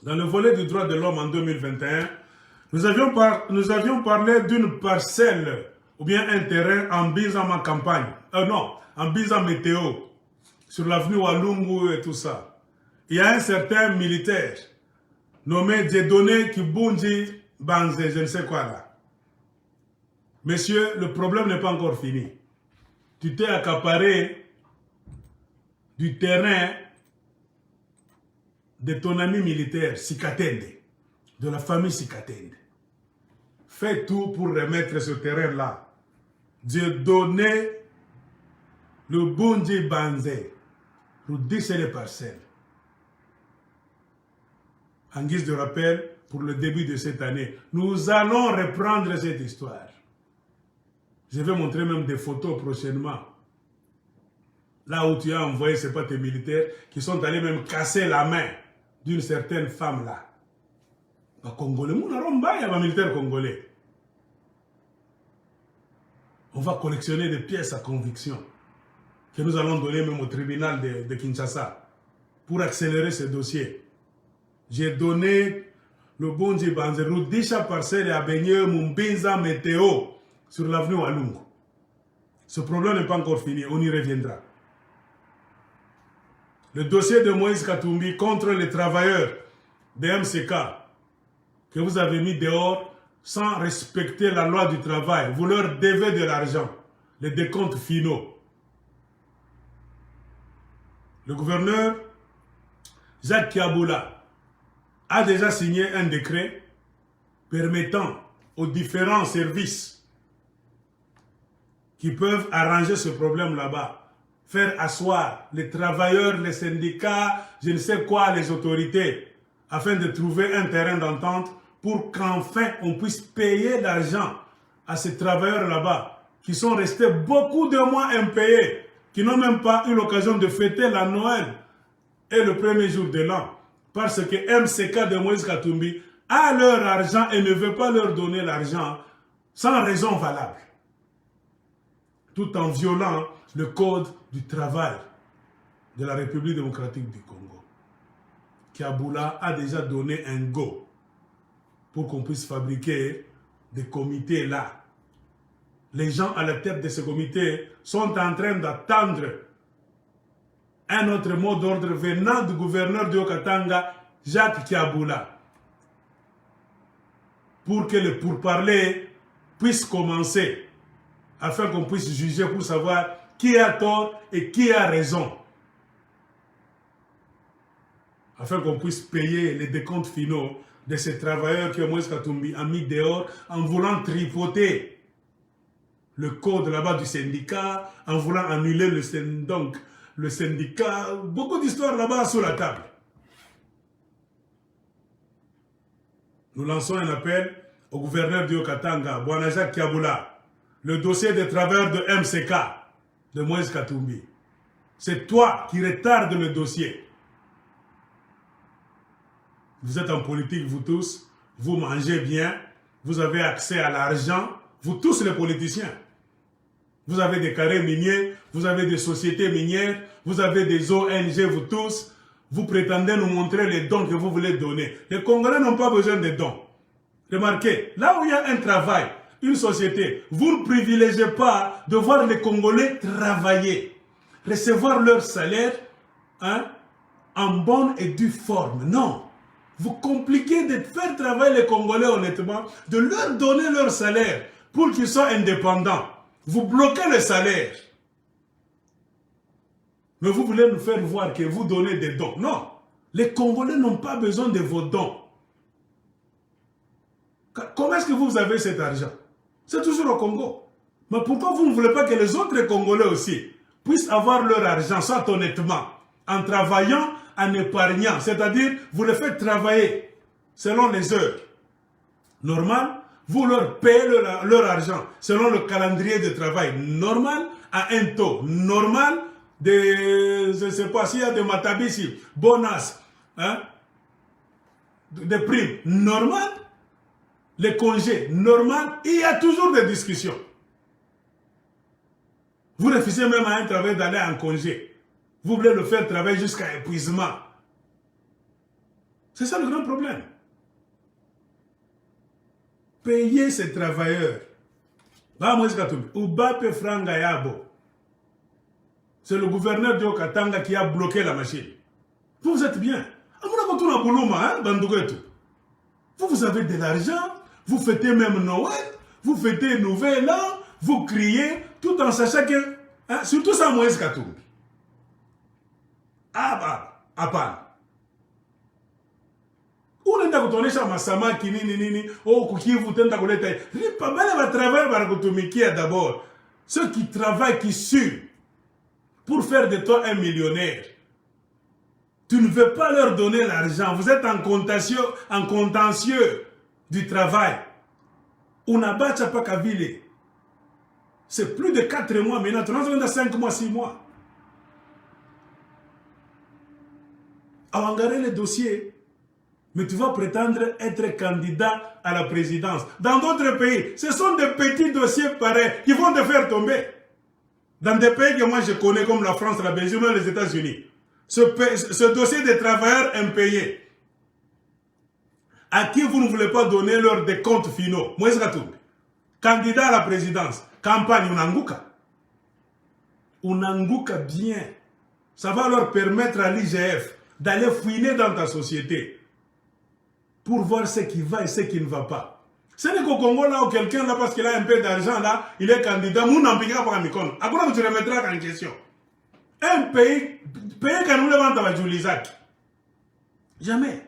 Dans le volet du droit de l'homme en 2021, nous avions parlé d'une parcelle ou bien un terrain en Bizama campagne. Non, en Bizama météo, sur l'avenue Walungu et tout ça. Il y a un certain militaire nommé Dieudonné Kibunji Banze, je ne sais quoi là. Monsieur, le problème n'est pas encore fini. Tu t'es accaparé du terrain de ton ami militaire, Sikatende, de la famille Sikatende. Fais tout pour remettre ce terrain-là. Dieudonné le Bunji Banze, rudissez les parcelles. En guise de rappel, pour le début de cette année, nous allons reprendre cette histoire. Je vais montrer même des photos prochainement. Là où tu as envoyé, ce n'est pas tes militaires qui sont allés même casser la main d'une certaine femme là. Les Congolais, il y a un militaire congolais. On va collectionner des pièces à conviction que nous allons donner même au tribunal de Kinshasa pour accélérer ce dossier. J'ai donné le Bunji Banze, Rudisha Parcelle et Abenye Mumbinza Météo sur l'avenue Walungu. Ce problème n'est pas encore fini, on y reviendra. Le dossier de Moïse Katumbi contre les travailleurs de MCK que vous avez mis dehors sans respecter la loi du travail. Vous leur devez de l'argent, les décomptes finaux. Le gouverneur Jacques Kiaboula a déjà signé un décret permettant aux différents services qui peuvent arranger ce problème là-bas, faire asseoir les travailleurs, les syndicats, je ne sais quoi, les autorités, afin de trouver un terrain d'entente pour qu'enfin on puisse payer l'argent à ces travailleurs là-bas, qui sont restés beaucoup de mois impayés, qui n'ont même pas eu l'occasion de fêter la Noël et le premier jour de l'an, parce que MCK de Moïse Katumbi a leur argent et ne veut pas leur donner l'argent sans raison valable, tout en violant le code du travail de la République démocratique du Congo. Kiaboula a déjà donné un go pour qu'on puisse fabriquer des comités là. Les gens à la tête de ces comités sont en train d'attendre un autre mot d'ordre venant du gouverneur de Okatanga, Jacques Kiaboula, pour que le pourparler puisse commencer, afin qu'on puisse juger pour savoir qui a tort et qui a raison, afin qu'on puisse payer les décomptes finaux de ces travailleurs que Moïse Katumbi a mis dehors en voulant tripoter le code là-bas du syndicat, en voulant annuler le syndicat, beaucoup d'histoires là-bas sur la table. Nous lançons un appel au gouverneur du Okatanga, Bwana Jacques Kiaboula, le dossier des travailleurs de MCK, de Moïse Katumbi. C'est toi qui retarde le dossier. Vous êtes en politique, vous tous, vous mangez bien, vous avez accès à l'argent, vous tous les politiciens. Vous avez des carrés miniers, vous avez des sociétés minières, vous avez des ONG, vous tous. Vous prétendez nous montrer les dons que vous voulez donner. Les Congolais n'ont pas besoin de dons. Remarquez, là où il y a un travail, une société, vous ne privilégiez pas de voir les Congolais travailler, recevoir leur salaire en bonne et due forme. Non. Vous compliquez de faire travailler les Congolais honnêtement, de leur donner leur salaire pour qu'ils soient indépendants. Vous bloquez le salaire. Mais vous voulez nous faire voir que vous donnez des dons. Non. Les Congolais n'ont pas besoin de vos dons. Comment est-ce que vous avez cet argent? C'est toujours au Congo. Mais pourquoi vous ne voulez pas que les autres Congolais aussi puissent avoir leur argent, soit honnêtement, en travaillant, en épargnant? C'est-à-dire, vous les faites travailler selon les heures normales, vous leur payez leur argent selon le calendrier de travail normal, à un taux normal, je ne sais pas s'il y a des matabisi, bonus, des primes normales, les congés normaux, il y a toujours des discussions. Vous refusez même à un travail d'aller en congé. Vous voulez le faire travailler jusqu'à épuisement. C'est ça le grand problème. Payer ces travailleurs. C'est le gouverneur de Okatanga qui a bloqué la machine. Vous êtes bien. Vous avez de l'argent, vous fêtez même Noël, vous fêtez Nouvel An, vous criez, tout en sachant que... Hein, surtout ça, Moïse Katumbi. Ah bah, à part. On est d'accord, on est chez Massama, Kinini, oh, Kukivu, Tenta Koleta. Pas mal de travail, Barakotomikia d'abord. Ceux qui travaillent, qui suent, pour faire de toi un millionnaire. Tu ne veux pas leur donner l'argent. Vous êtes en contentieux du travail. Unabacha Pakavile. C'est plus de 4 mois maintenant. Tu es dans 5 mois, 6 mois. Awangaré les dossiers. Mais tu vas prétendre être candidat à la présidence. Dans d'autres pays, ce sont des petits dossiers pareils qui vont te faire tomber. Dans des pays que moi je connais comme la France, la Belgique, même les États-Unis. Ce dossier des travailleurs impayés, à qui vous ne voulez pas donner leurs des comptes finaux, Moïse Katumbi, candidat à la présidence, campagne Unanguka bien. Ça va leur permettre à l'IGF d'aller fouiner dans ta société pour voir ce qui va et ce qui ne va pas. Ce n'est qu'au Congo là où quelqu'un là, parce qu'il a un peu d'argent là, il est candidat, nous n'en payons pas un compte. À quoi tu remettras en question? Un pays qui nous levant à Julisac. Jamais.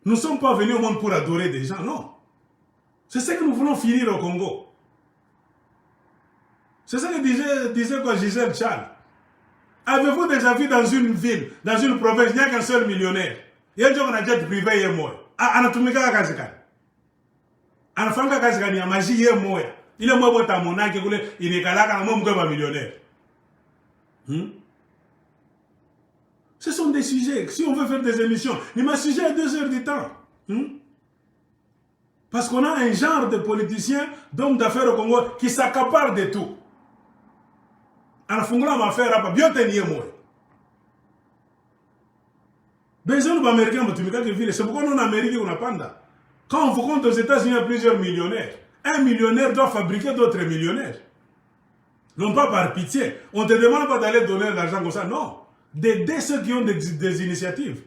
Nous ne sommes pas venus au monde pour adorer des gens, non. C'est ce que nous voulons finir au Congo. C'est ça que disait quoi Gisèle Charles. Avez-vous déjà vu dans une ville, dans une province, il n'y a qu'un seul millionnaire? Il y a des gens qui ont un jet privé et moi. Anatumika Kazikani. Anafanga Kazikani, a magie et moi. Il est moi pour ta monnaie qui voulait, il est kalaka, moi, je millionnaire. Ce sont des sujets. Si on veut faire des émissions, il m'a sujet à 2 heures du temps. Parce qu'on a un genre de politiciens, d'hommes d'affaires au Congo, qui s'accaparent de tout. En fondant ma affaire, pas bien tenir moi. Besoin d'Américains, c'est pourquoi nous en Amérique, on a panda. Quand on vous compte aux États-Unis, il y a plusieurs millionnaires. Un millionnaire doit fabriquer d'autres millionnaires. Non pas par pitié. On ne te demande pas d'aller donner de l'argent comme ça, non. D'aider ceux qui ont des initiatives.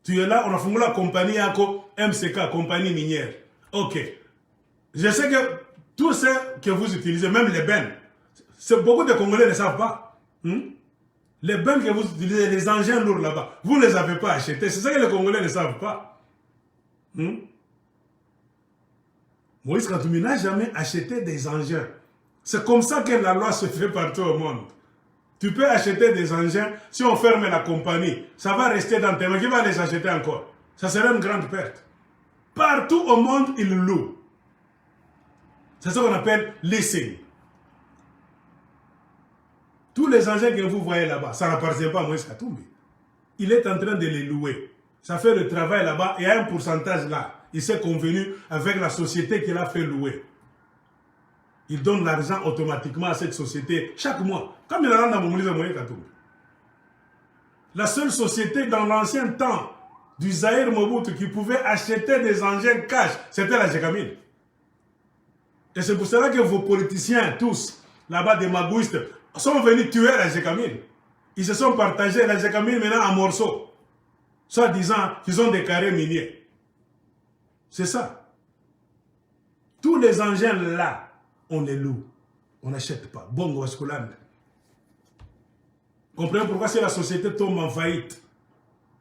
Tu es là, on a fondé la compagnie MCK, compagnie minière. Ok. Je sais que tout ce que vous utilisez, même les bennes, beaucoup de Congolais ne savent pas. Les bennes que vous utilisez, les engins lourds là-bas, vous ne les avez pas achetés. C'est ça que les Congolais ne savent pas. Moïse Katumbi n'a jamais acheté des engins. C'est comme ça que la loi se fait partout au monde. Tu peux acheter des engins, si on ferme la compagnie, ça va rester dans tes mains. Qui va les acheter encore? Ça serait une grande perte. Partout au monde, ils louent. C'est ce qu'on appelle leasing. Tous les engins que vous voyez là-bas, ça n'appartient pas à Moïse Katumbi. Il est en train de les louer. Ça fait le travail là-bas et à un pourcentage là. Il s'est convenu avec la société qu'il a fait louer. Il donne l'argent automatiquement à cette société chaque mois. Comme il a dans mon Moïse Katumbi. La seule société dans l'ancien temps du Zaïre Mobutu qui pouvait acheter des engins cash, c'était la Gécamine. Et c'est pour cela que vos politiciens, tous, là-bas des magouistes, sont venus tuer la Gécamine. Ils se sont partagés la Gécamine maintenant en morceaux. Soit disant qu'ils ont des carrés miniers. C'est ça. Tous les engins là, on les loue. On n'achète pas. Bongo Askuland. Comprenez pourquoi si la société tombe en faillite,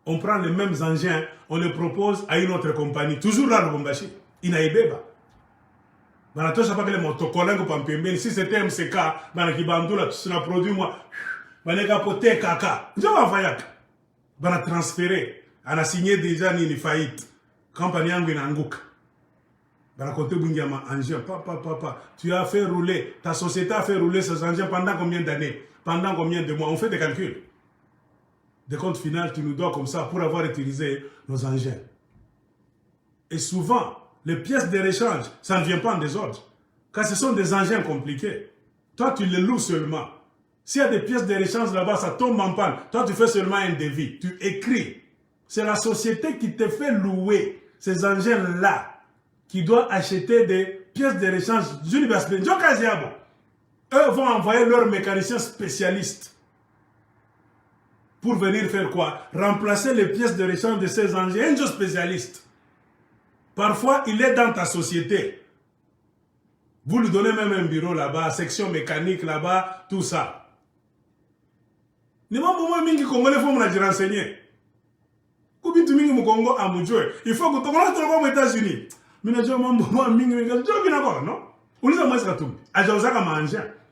on prend les mêmes engins, on les propose à une autre compagnie. Toujours là, le Bombashi. Inaibeba. Si c'était MCK, tu as produit moi. Tu vas transférer. On a signé déjà une faillite. Compagnie Anguinangouk. Tu as fait rouler, ta société a fait rouler ces engins pendant combien d'années? Pendant combien de mois? On fait des calculs. Des comptes finaux, tu nous dois comme ça pour avoir utilisé nos engins. Et souvent, les pièces de rechange, ça ne vient pas en désordre. Car ce sont des engins compliqués. Toi, tu les loues seulement. S'il y a des pièces de rechange là-bas, ça tombe en panne. Toi, tu fais seulement un devis. Tu écris. C'est la société qui te fait louer ces engins-là qui doit acheter des pièces de rechange d'université. Eux vont envoyer leurs mécaniciens spécialistes pour venir faire quoi? Remplacer les pièces de rechange de ces engins. Un jour spécialiste. Parfois, il est dans ta société. Vous lui donnez même un bureau là-bas, section mécanique là-bas, tout ça. Il faut que tu renseignes. Il faut que tu aux États-Unis.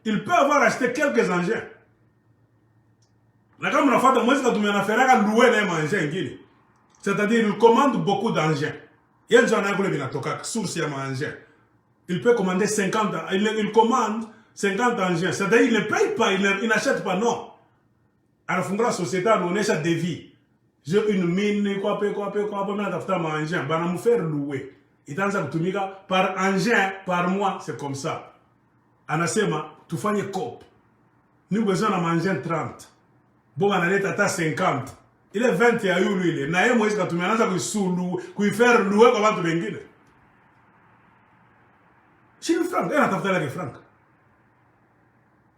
Il peut avoir acheté quelques engins. C'est-à-dire il commande beaucoup d'engins. Il peut commander 50 ans. Il commande 50 engins. C'est-à-dire il ne paye pas, il n'achète pas, non. Alors, la société, on est des vies. J'ai une mine, quoi, engin. Bah, nous faire louer. Par engin, par mois, c'est comme ça. Anasema, tu fais une cop. Nous avons besoin d'un engin 30. Bon, on a 50. Il est 20 et à lui, il est. Naïe, moi, tu m'as faire louer comment tu veux. C'est le franc. Il y a un franc.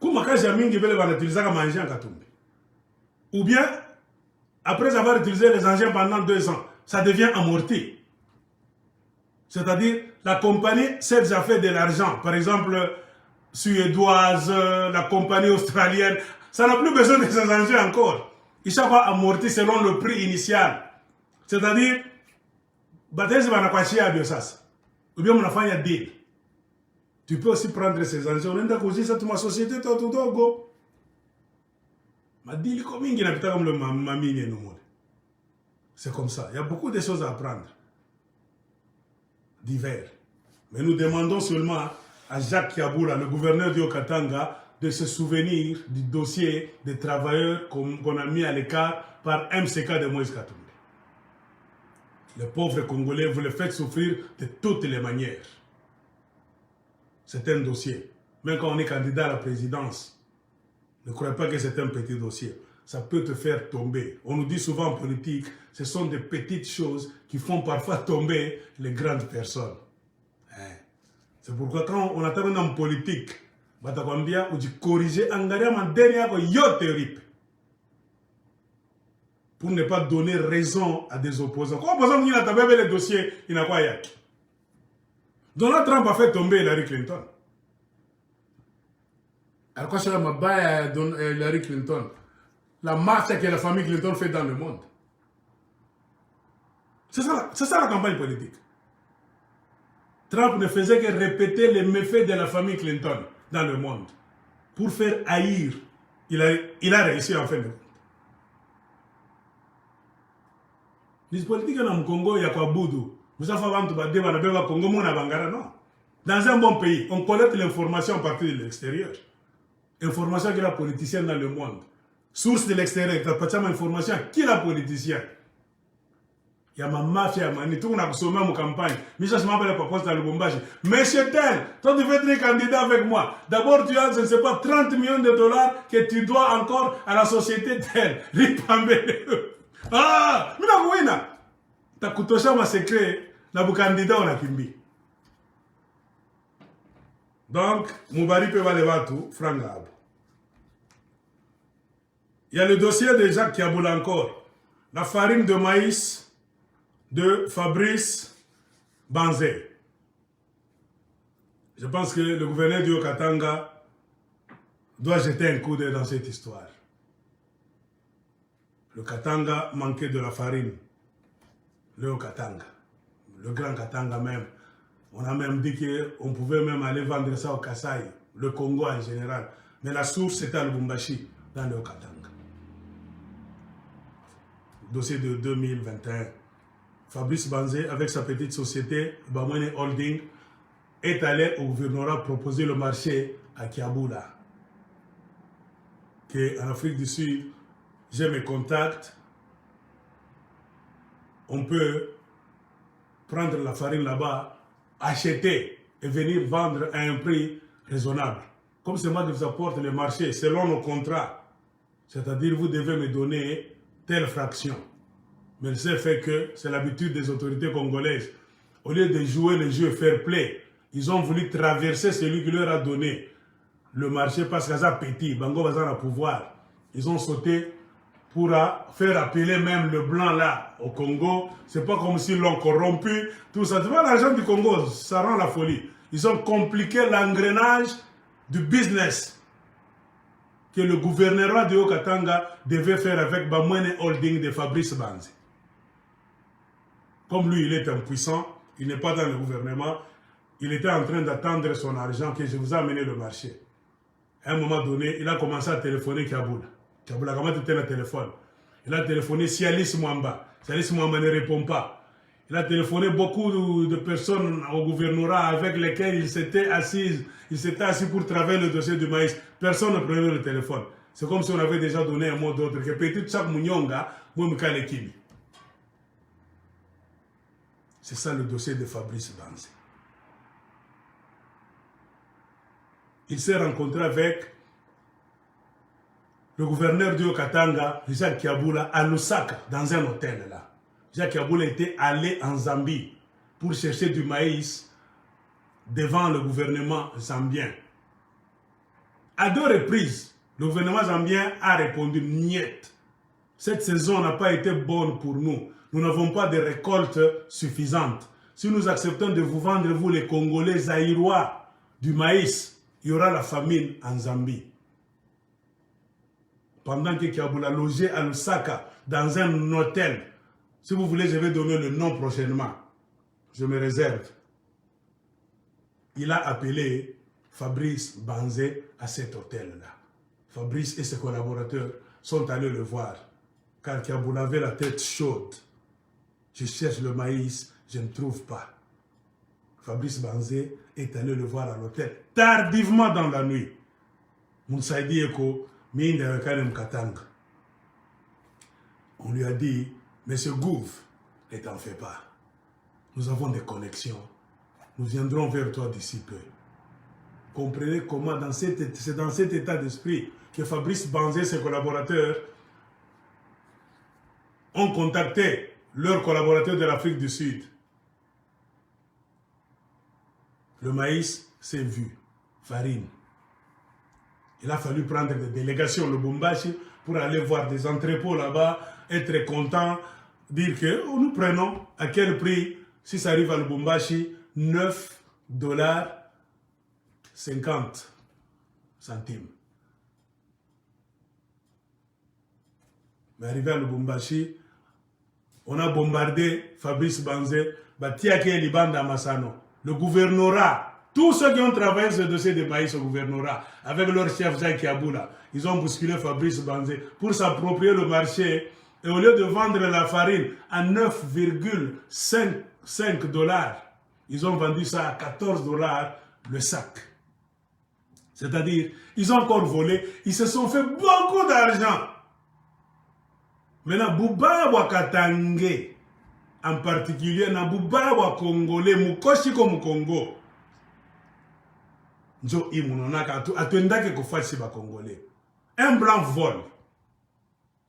Comment j'ai mis que utiliser comme engin Katumbi? Ou bien, après avoir utilisé les engins pendant 2 ans, ça devient amorti. C'est-à-dire, la compagnie s'est déjà fait de l'argent. Par exemple, suédoise, la compagnie australienne, ça n'a plus besoin de ces engins encore. Ils sont amortis selon le prix initial. C'est-à-dire, ou bien on a fait un deal. Tu peux aussi prendre ces engins. On est d'accord, c'est ma société, tout go. C'est comme ça. Il y a beaucoup de choses à apprendre. Divers. Mais nous demandons seulement à Jacques Kiaboula, le gouverneur du Haut-Katanga, de se souvenir du dossier des travailleurs qu'on a mis à l'écart par MCK de Moïse Katumbi. Les pauvres Congolais, vous les faites souffrir de toutes les manières. C'est un dossier. Même quand on est candidat à la présidence, ne croyez pas que c'est un petit dossier. Ça peut te faire tomber. On nous dit souvent en politique, ce sont des petites choses qui font parfois tomber les grandes personnes. C'est pourquoi quand on attend en politique, on dit corriger pour ne pas donner raison à des opposants. Quand par exemple, il a le dossier, il n'a pas yaki. Donald Trump a fait tomber Hillary Clinton. Alors quand c'est la mabaya Hillary Clinton, la marche que la famille Clinton fait dans le monde. C'est ça la campagne politique. Trump ne faisait que répéter les méfaits de la famille Clinton dans le monde pour faire haïr. Il a réussi en fin de compte. Les politiques dans le Congo, il y a quoi boudou. Vous avez fait Congo, non. Dans un bon pays, on collecte l'information à partir de l'extérieur. Information qui est la politicienne dans le monde. Source de l'extérieur, tu as pas information qui est la politicien. Il y a ma mafia, tout on a consommé mon campagne. Mais ça, je m'appelle pas poste dans le Lubumbashi. Monsieur Tel, toi tu veux être candidat avec moi. D'abord, tu as, je ne sais pas, 30 millions de dollars que tu dois encore à la société Tel. Ripambele. Ah, mais non, oui, na. T'as coutosha ma secret, na bu candidat on a kimbi. Donc, Moubari peut aller voir tout, Franck Gabo. Il y a le dossier de Jacques Kiaboula encore. La farine de maïs de Fabrice Banzé. Je pense que le gouverneur du Haut-Katanga doit jeter un coup d'œil dans cette histoire. Le Katanga manquait de la farine. Le Haut-Katanga. Le Grand Katanga même. On a même dit qu'on pouvait même aller vendre ça au Kasaï, le Congo en général. Mais la source c'était à Lubumbashi, dans le Haut-Katanga. Dossier de 2021. Fabrice Banzé, avec sa petite société, Bamwene Holding, est allé au gouvernorat proposer le marché à Kiaboula. En Afrique du Sud, j'ai mes contacts. On peut prendre la farine là-bas, acheter et venir vendre à un prix raisonnable. comme c'est moi qui vous apporte le marché, selon nos contrats, c'est-à-dire vous devez me donner telle fraction. Mais c'est fait que c'est l'habitude des autorités congolaises. Au lieu de jouer le jeu fair play, ils ont voulu traverser celui qui leur a donné le marché parce qu'ils ont petit, Bango Bazar a pouvoir. Ils ont sauté pour faire appeler même le blanc là au Congo. C'est pas comme s'ils l'ont corrompu, tout ça. Tu vois, l'argent du Congo, ça rend la folie. Ils ont compliqué l'engrenage du business que le gouvernement de Haut-Katanga devait faire avec Bamwene Holding de Fabrice Banzi. Comme lui, il est impuissant, il n'est pas dans le gouvernement, il était en train d'attendre son argent que je vous ai amené le marché. À un moment donné, il a commencé à téléphoner Kaboul. Kaboul a commencé à tenir le téléphone. Il a téléphoné Sialis Mwamba. Sialis Mwamba ne répond pas. Il a téléphoné beaucoup de personnes au gouvernorat avec lesquelles il s'était assis. Il s'était assis pour travailler le dossier du maïs. Personne ne prenait le téléphone. C'est comme si on avait déjà donné un mot d'ordre que petit Tchak Mounyonga, Mwemika Kimi. C'est ça le dossier de Fabrice Banzi. Il s'est rencontré avec le gouverneur du Haut-Katanga, Jacques Kiaboula, à Lusaka, dans un hôtel là. Jacques Kiaboula était allé en Zambie pour chercher du maïs devant le gouvernement zambien. À 2 reprises, le gouvernement zambien a répondu « Niet ». Cette saison n'a pas été bonne pour nous. Nous n'avons pas de récolte suffisante. Si nous acceptons de vous vendre, vous les Congolais zaïrois, du maïs, il y aura la famine en Zambie. Pendant que Kiaboula logé à Lusaka, dans un hôtel, si vous voulez, je vais donner le nom prochainement. Je me réserve. Il a appelé Fabrice Banzi à cet hôtel-là. Fabrice et ses collaborateurs sont allés le voir, car Kiaboula avait la tête chaude. Je cherche le maïs, je ne trouve pas. Fabrice Banzi est allé le voir à l'hôtel, tardivement dans la nuit. Mounsaïdi Eko, on lui a dit, Monsieur Gouv, ne t'en fais pas. Nous avons des connexions. Nous viendrons vers toi d'ici peu. Comprenez comment c'est dans cet état d'esprit que Fabrice Banzi et ses collaborateurs ont contacté leurs collaborateurs de l'Afrique du Sud. Le maïs s'est vu, farine. Il a fallu prendre des délégations au Lubumbashi pour aller voir des entrepôts là-bas, être content, dire que nous prenons à quel prix, si ça arrive à Lubumbashi, $9,50. Mais arrivé à Lubumbashi, on a bombardé Fabrice Banzi, Batiake Libanda Massano, le gouvernorat. Tous ceux qui ont travaillé sur ce dossier de maïs au gouvernorat, avec leur chef Jacques Kiaboula, ils ont bousculé Fabrice Banzi pour s'approprier le marché. Et au lieu de vendre la farine à 9,5 $, ils ont vendu ça à $14 le sac. C'est-à-dire, ils ont encore volé, ils se sont fait beaucoup d'argent. Maintenant, Bouba Wakatangue, en particulier, na Bouba Wakongolais, Mukoshi comme Congo. Njo imunonaka atendake kufasi ba Congolais. Un blanc vole.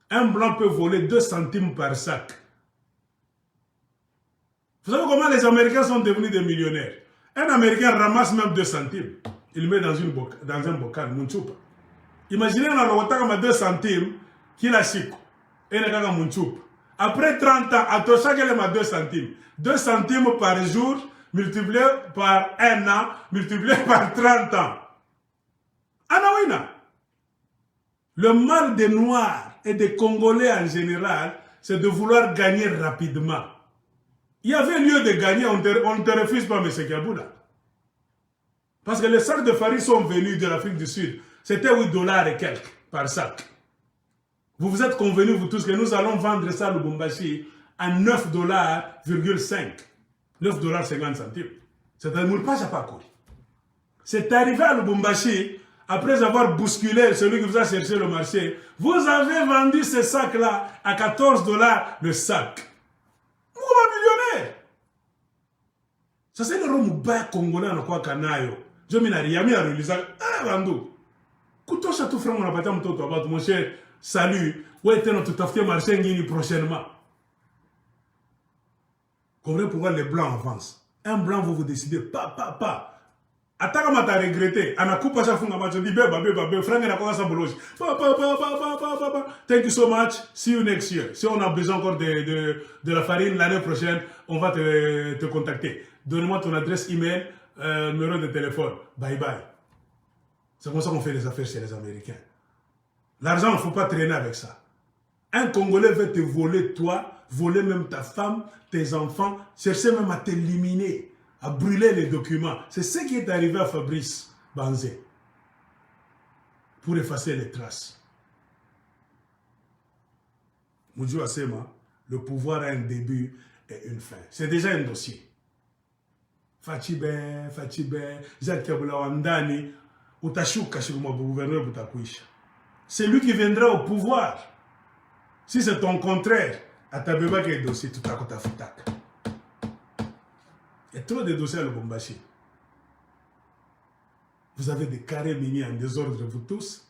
Un blanc peut voler 2 centimes par sac. Vous savez comment les Américains sont devenus des millionnaires? Un Américain ramasse même 2 centimes. Il met dans un bocal, munchupa. Imaginez un Rwanda comme 2 centimes qu'il a chico. Et il a munchupa. Après 30 ans, à chaque fois, 2 centimes. 2 centimes par jour, multiplié par 1 an, multiplié par 30 ans. Anawina. Le mal des Noirs et des Congolais en général, c'est de vouloir gagner rapidement. Il y avait lieu de gagner, on ne te refuse pas, M. Kiaboula. Parce que les sacs de farine sont venus de l'Afrique du Sud. C'était 8 $ et quelques par sac. Vous vous êtes convenus, vous tous, que nous allons vendre ça à Lubumbashi à 9,5 $. 9,50 $. C'est-à-dire que c'est arrivé à Lubumbashi, après avoir bousculé celui qui vous a cherché le marché, vous avez vendu ces sacs-là à 14 $ le sac. Vous êtes millionnaire. Ça c'est le rôle congolais en quoi canayo. Je m'en ai rien à réaliser. Ah, Rando. Kutosha tu frère unapatia mtoto wa watu, mon cher, salut. Ouais, tena tutafutie marché ngini prochainement. Comprenez pourquoi les blancs avancent. Un blanc, vous décidez, pas. Attends, ma t'as regretté. On a coupé ça, on a dit, bébé, frère, on a commencé à boulonger. Thank you so much. See you next year. Si on a besoin encore de la farine l'année prochaine, on va te contacter. Donne-moi ton adresse email, numéro de téléphone. Bye bye. C'est comme ça qu'on fait les affaires chez les Américains. L'argent, il ne faut pas traîner avec ça. Un Congolais veut te voler toi, voler même ta femme, tes enfants, chercher même à t'éliminer, à brûler les documents. C'est ce qui est arrivé à Fabrice Banzé pour effacer les traces. Moudjou Assema, le pouvoir a un début et une fin. C'est déjà un dossier. Fatibé, Jacques Kabula Wandani, Utashuka Shiguma, gouverneur Butakuisha. C'est lui qui viendra au pouvoir. Si c'est ton contraire, à ta bébé qui est dossier, tout à côté à Foutak. Il y a trop de dossiers à Lubumbashi. Vous avez des carrés mini en désordre, vous tous.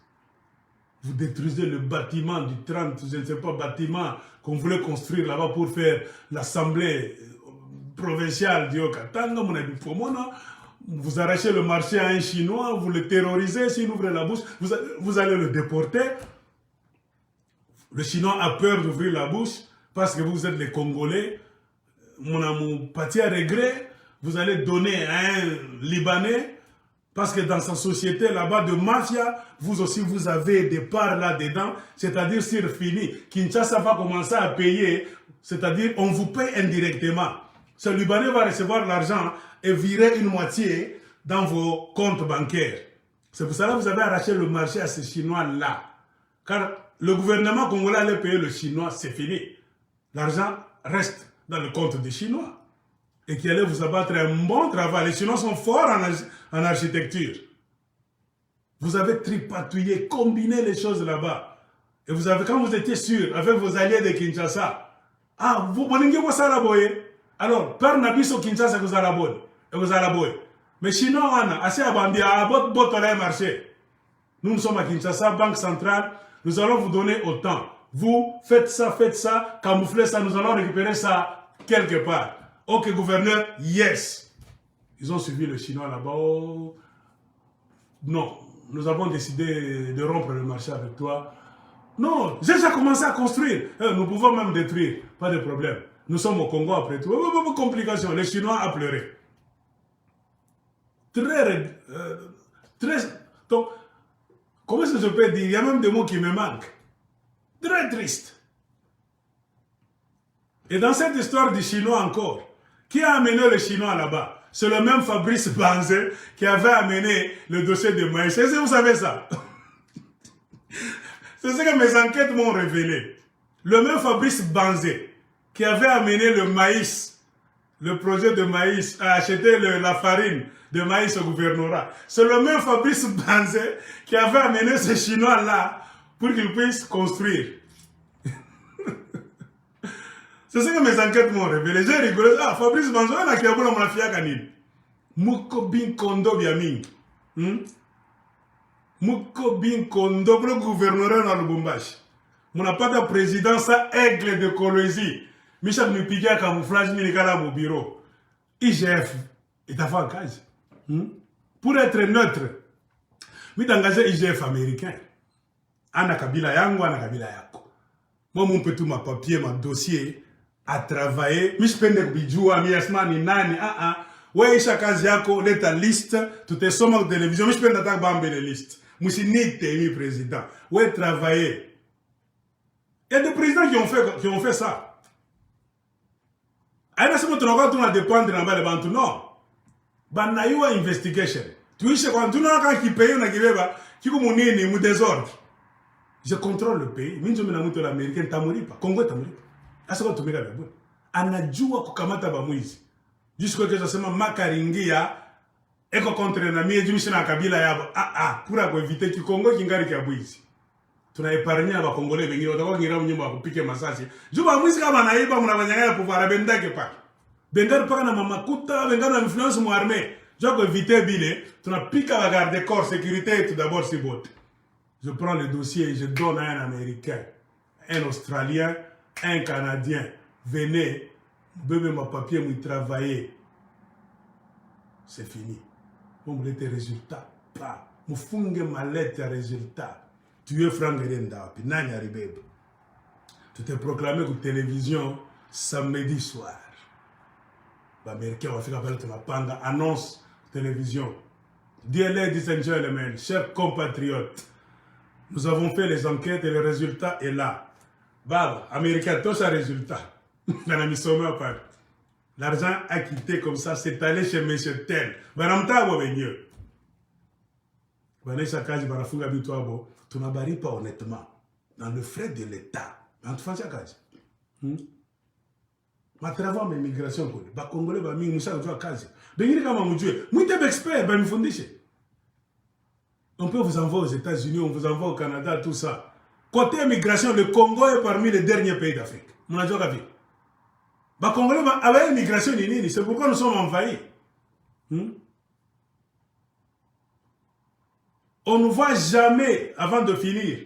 Vous détruisez le bâtiment du 30, je ne sais pas, bâtiment qu'on voulait construire là-bas pour faire l'assemblée provinciale d'Yokatanga. Vous arrachez le marché à un Chinois, vous le terrorisez, s'il ouvre la bouche, vous allez le déporter. Le Chinois a peur d'ouvrir la bouche parce que vous êtes les Congolais. Mon amour, parti à regret, vous allez donner à un Libanais parce que dans sa société là-bas de mafia, vous aussi vous avez des parts là-dedans, c'est-à-dire c'est fini. Kinshasa va commencer à payer, c'est-à-dire on vous paye indirectement. Ce Libanais va recevoir l'argent et virer une moitié dans vos comptes bancaires. C'est pour cela que vous avez arraché le marché à ces Chinois-là. Car le gouvernement congolais allait payer le Chinois, c'est fini. L'argent reste dans le compte des Chinois. Et qui allait vous abattre un bon travail. Les Chinois sont forts en architecture. Vous avez tripatouillé, combiné les choses là-bas. Et vous avez, quand vous étiez sûr, avec vos alliés de Kinshasa, ah, vous avez ça la boye. Alors, par Nabiso Kinshasa, vous avez la boye. Et vous avez la boye. Mais Chinois, on a assez abandonné, à votre marché. Nous sommes à Kinshasa, Banque centrale. Nous allons vous donner autant. Vous faites ça, camouflez ça, nous allons récupérer ça quelque part. Ok, gouverneur, yes. Ils ont suivi le Chinois là-bas. Oh. Non, nous avons décidé de rompre le marché avec toi. Non, j'ai déjà commencé à construire. Nous pouvons même détruire, pas de problème. Nous sommes au Congo après tout. Complications, les Chinois ont pleuré. Donc, comment ça se peut dire? Il y a même des mots qui me manquent. Très triste. Et dans cette histoire du Chinois encore, qui a amené le Chinois là-bas? C'est le même Fabrice Banzé qui avait amené le dossier de maïs. Est-ce que vous savez ça? C'est ce que mes enquêtes m'ont révélé. Le même Fabrice Banzé qui avait amené le maïs, le projet de maïs, à acheter la farine de maïs au gouvernorat. C'est le même Fabrice Banzé qui avait amené ces Chinois-là pour qu'ils puissent construire. C'est ce que mes enquêtes m'ont révélé. J'ai rigolé. Ah, Fabrice Banzé, on a qui a voulu mon fille à Kanil. Mouko bin kondo biaming. Mouko bin kondo, le gouverneur dans le Lubumbashi. Mon n'a pas de président, ça aigle de Colosie. Michel me piquait à camouflage, minikala mon bureau. IGF est à faire case. Pour être neutre, je suis engagé IGF américain. Ana Kabila yangu, ana Kabila yako. Moi, mon petit ma papier, ma dossier, à travailler. Je suis pende bijua, mi asma ni nani, ouais, isha kazi yako, leta liste, tout est somme de télévision. Je suis pende attaque bambe les listes. Je suis ni temi président. Ouais, travailler. Il y a des présidents qui ont fait ça. Aïna se montre encore tout à dépendre dans le bantu, non. Banayua investigation. Tu sais quand tu n'as qu'à qui paye, on a qui va, qui comme on est ni désordre. Je contrôle le pays. Minjo mena muto l'américain tamuripa. Congo tamuripa. Asako tumika bebo. Anajua kukamata bamuizi. Jusqu'à que je sema makaringia eko contre na mie jumishi na kabila yabo. Pour éviter que Congo kingari kia buizi. Tuna épargner aba Congolais bengi watakuwa ngira mnyumba kupike masasi. Juba muizi kama naiba mnabanyanga pouvoir bendake pa. Bendar paka na mamakuta, benga na influence mu armée. Joko éviter bile, tuna pika la garde corps sécurité tout d'abord si bote. je prends le dossier et je donne à un Américain, un Australien, un Canadien. Venez, bébé ma papier, vous travaillez. C'est fini. Vous voulez des résultats. Pas. Vous fungez ma lettre résultat. Tu es Franck Renda. Puis Nani Aribeb. Tu t'es proclamé que télévision samedi soir. L'Américain va faire appel à la panda. Annonce télévision. Dear ladies and gentlemen, chers compatriotes, nous avons fait les enquêtes et le résultat est là. Baba, Américain, tout ça résultat. L'argent a quitté comme ça, c'est allé chez M. Tel. Banamta bo benyo. Vanessa Kaji barafunga bitu abo, tu n'abari pas honnêtement dans le frais de l'État. Mais tu fais Kaji. Ma travail mais migration ko. Ba Congolais ba mingi musa kwa Kaji. Bengiri kama mujue, mwite expert ba mifundishe. On peut vous envoyer aux États-Unis, on vous envoie au Canada, tout ça. Côté immigration, le Congo est parmi les derniers pays d'Afrique. Mon adjoint a vu. Les Congolais avaient immigration, c'est pourquoi nous sommes envahis. On ne voit jamais, avant de finir,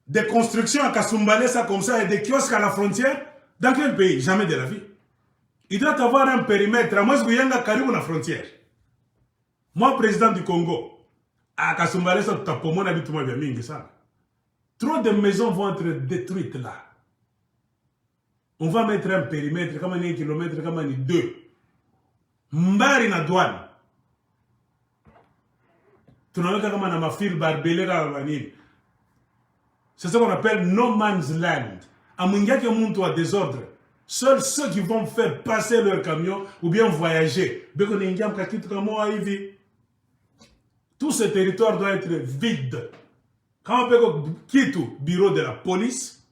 des constructions à Kasumbalé, ça comme ça, et des kiosques à la frontière. Dans quel pays? Jamais de la vie. Il doit avoir un périmètre. Moi, je suis à la frontière. Moi, président du Congo, à Kasumbalé, ça tape mon habitement bien mingi ça. Trop de maisons vont être détruites là. On va mettre un périmètre, comme 1 kilomètre, comme 2. Mbari na douane. Tu n'as pas comme un fil barbelé dans la vanille. C'est ce qu'on appelle no man's land. À Mungia qui monte à désordre. Seuls ceux qui vont faire passer leur camion ou bien voyager. Tout ce territoire doit être vide. Quand on peut quitter le bureau de la police,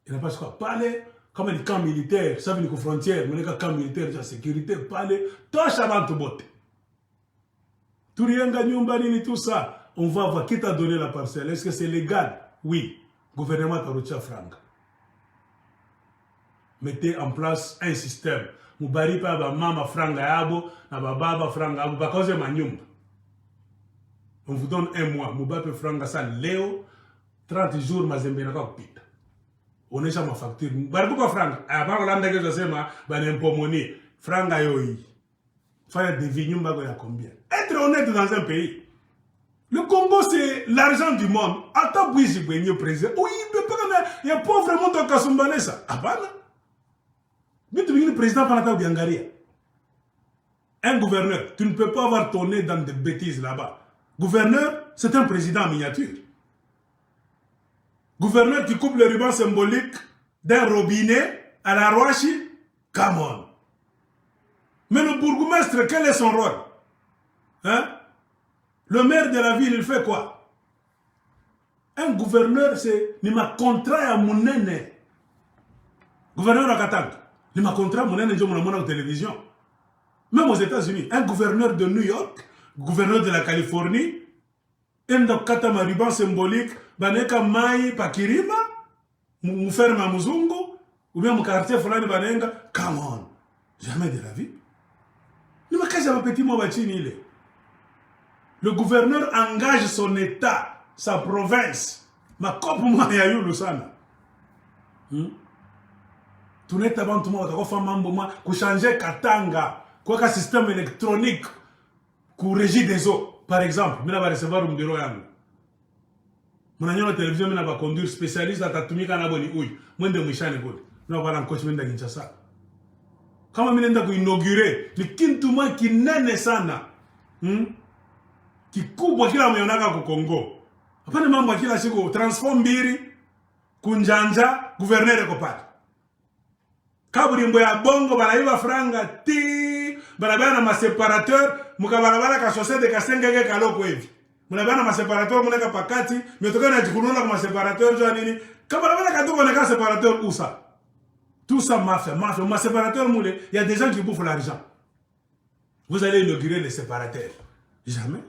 il n'a pas quoi parler, comme un camp militaire, ça veut dire que frontière, mais un camp militaire de sécurité, parler, tout avant tout botte. Tout rien gagné, tout ça, on va voir qui t'a donné la parcelle. Est-ce que c'est légal? Oui. Gouvernement t'a retiré franc. Mettez en place un système. Moubari pa ba mama franga yabo, na ba baba franga yabo, ba cause manyumba. On vous donne 1 mois. Moubape franga ça Léo, 30 jours mazembe na kwa pita. On est ma facture. Bari pourquoi franga? Avant l'anda que je sais ma, ba n'impomoni. Franga yoi. Faire des vignes à combien? Être honnête dans un pays. Le Congo, c'est l'argent du monde. Attends, oui, j'ai gagné président. Oui, il n'y a pas vraiment de Kasumbalé ça. Ah bah non. Mais tu es le président pendant que tu un gouverneur, tu ne peux pas avoir ton nez dans des bêtises là-bas. Gouverneur, c'est un président en miniature. Gouverneur qui coupe le ruban symbolique d'un robinet à la Roachi, come on. Mais le bourgmestre, quel est son rôle? Hein? Le maire de la ville, il fait quoi? Un gouverneur, c'est « Nima contrat à mon nene ». Gouverneur à Katanga. « Nima contrat à mon nene » à la télévision. Même aux États-Unis, un gouverneur de New York, gouverneur de la Californie, un katama ruban symbolique, baneka mai pakirima, mouferma muzungu, ou bien mon quartier fulani banenga, come on. Jamais de la vie. Nima kaja ma petit mobachini il est. Le gouverneur engage son État, sa province. Ma copie moi ya yulu sana. Tu n'es pas bon tout le monde, tu changer Katanga, quoi qu'un système électronique, qui régit des eaux. Par exemple, je vais recevoir un bureau. Je vais la télévision, je vais conduire spécialiste à Tatumika Naboni. Oui, moi je vais me je vais un coach de Kinshasa. Quand je vais inaugurer, le Kintouma qui n'est sana. Qui coupe kila mionaka au Congo. Après le mambo kila siku transforme biri kunjanja gouverneur kopata. Kaburimbo ya bongo banaiba franga ti barabara ma séparateur mukabarabara ka société ka sengenge kaloko hivi. Munabana ma séparateur muneka pakati metoka na jikununa ma séparateur jo nini kabarabara ka toko na séparateur où ça? Tout ça ma séparateur moulé, il y a des gens qui bouffent l'argent. Vous allez inaugurer les séparateurs. Jamais.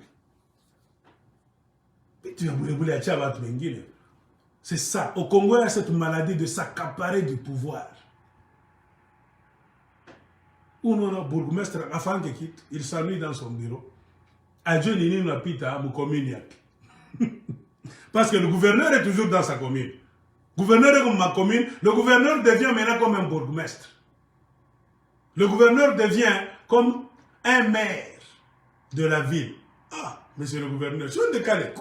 C'est ça. Au Congo, il y a cette maladie de s'accaparer du pouvoir. Où non, le bourgmestre, avant qu'il quitte, il s'ennuie dans son bureau. Adieu, Nini Napita, Moukominiak. Parce que le gouverneur est toujours dans sa commune. Le gouverneur est comme ma commune. Le gouverneur devient maintenant comme un bourgmestre. Le gouverneur devient comme un maire de la ville. Ah, monsieur le gouverneur, je suis un décalé.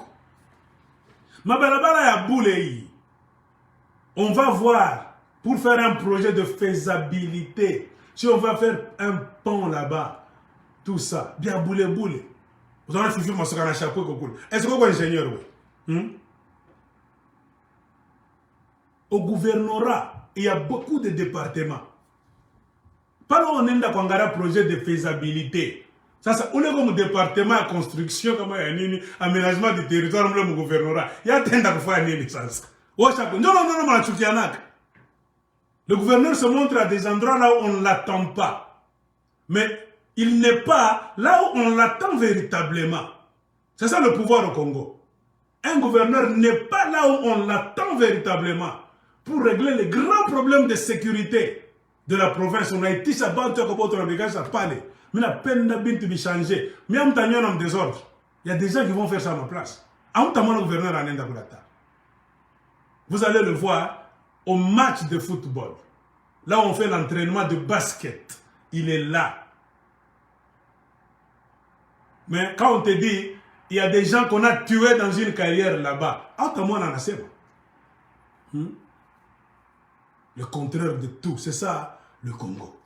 On va voir pour faire un projet de faisabilité. Si on va faire un pont là-bas, tout ça, bien boule. Vous avez fait mon secret à chapeau. Est-ce que vous êtes ingénieur? Au gouvernorat, il y a beaucoup de départements. Pas là on est dans un projet de faisabilité. Ça, on est comme département de construction, comme un aménagement du territoire, le gouvernorat. Il y a un temps de faire une licence. Non, le gouverneur se montre à des endroits là où on ne l'attend pas. Mais il n'est pas là où on l'attend véritablement. C'est ça le pouvoir au Congo. Un gouverneur n'est pas là où on l'attend véritablement pour régler les grands problèmes de sécurité de la province. On a été ça, mais la peine de changer. Mais en tant désordre, il y a des gens qui vont faire ça à ma place. En tant que gouverneur en Indakulata. Vous allez le voir au match de football. Là où on fait l'entraînement de basket. Il est là. Mais quand on te dit, il y a des gens qu'on a tués dans une carrière là-bas. Le contraire de tout. C'est ça, le Congo.